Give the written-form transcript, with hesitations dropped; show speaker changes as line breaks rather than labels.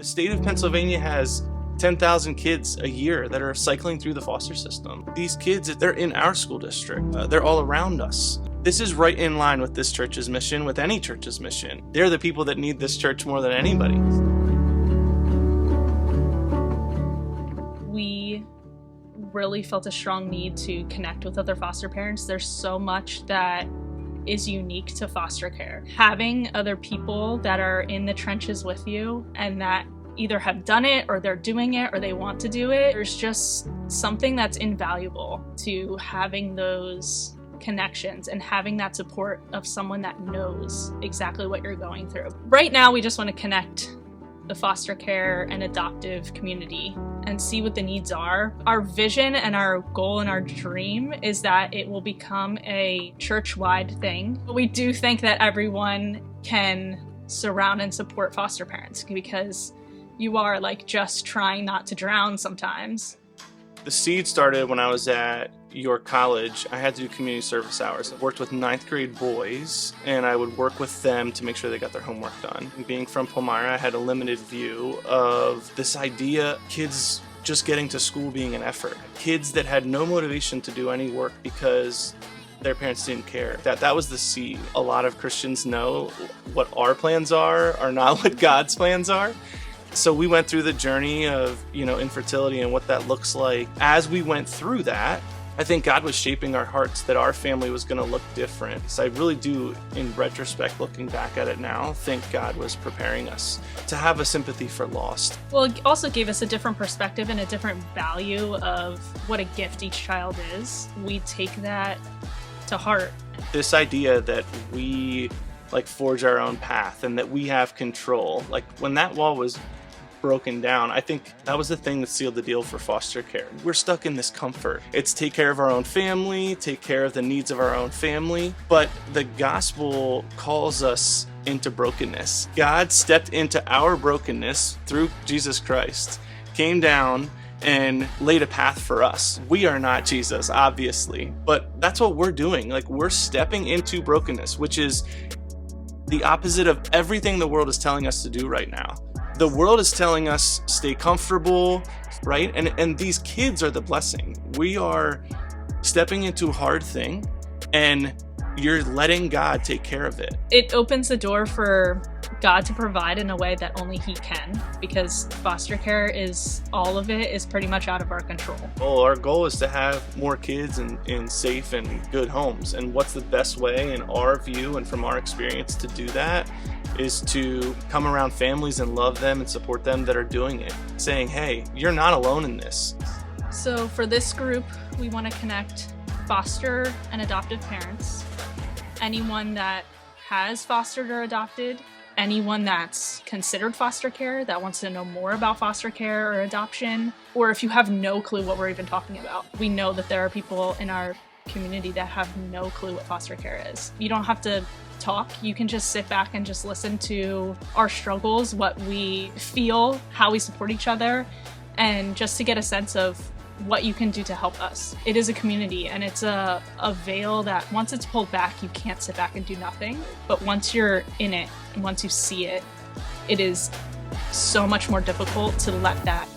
The state of Pennsylvania has 10,000 kids a year that are cycling through the foster system. These kids, they're in our school district. They're all around us. This is right in line with this church's mission, with any church's mission. They're the people that need this church more than anybody.
We really felt a strong need to connect with other foster parents. There's so much that is unique to foster care. Having other people that are in the trenches with you and that either have done it or they're doing it or they want to do it, there's just something that's invaluable to having those connections and having that support of someone that knows exactly what you're going through. Right now, we just want to connect the foster care and adoptive community and see what the needs are. Our vision and our goal and our dream is that it will become a church-wide thing. But we do think that everyone can surround and support foster parents because you are like just trying not to drown sometimes.
The seed started when I was at York College. I had to do community service hours. I worked with 9th grade boys, and I would work with them to make sure they got their homework done. And being from Palmyra, I had a limited view of this idea, kids just getting to school being an effort. Kids that had no motivation to do any work because their parents didn't care. That was the seed. A lot of Christians know what our plans are not what God's plans are. So we went through the journey of, infertility and what that looks like. As we went through that, I think God was shaping our hearts that our family was going to look different. So I really do, in retrospect, looking back at it now, think God was preparing us to have a sympathy for lost.
Well, it also gave us a different perspective and a different value of what a gift each child is. We take that to heart.
This idea that we forge our own path and that we have control. When that wall was broken down, I think that was the thing that sealed the deal for foster care. We're stuck in this comfort. It's take care of our own family, take care of the needs of our own family, but the gospel calls us into brokenness. God stepped into our brokenness through Jesus Christ, came down and laid a path for us. We are not Jesus, obviously, but that's what we're doing. We're stepping into brokenness, which is the opposite of everything the world is telling us to do right now. The world is telling us stay comfortable, right? And these kids are the blessing. We are stepping into a hard thing and you're letting God take care of it.
It opens the door for God to provide in a way that only He can, because foster care is, all of it is pretty much out of our control.
Well, our goal is to have more kids in safe and good homes. And what's the best way in our view and from our experience to do that is to come around families and love them and support them that are doing it, saying, hey, you're not alone in this.
So for this group, we want to connect foster and adoptive parents, anyone that has fostered or adopted, anyone that's considered foster care, that wants to know more about foster care or adoption, or if you have no clue what we're even talking about. We know that there are people in our community that have no clue what foster care is. You don't have to talk. You can just sit back and just listen to our struggles, what we feel, how we support each other, and just to get a sense of what you can do to help us. It is a community, and it's a veil that once it's pulled back, you can't sit back and do nothing. But once you're in it, and once you see it, it is so much more difficult to let that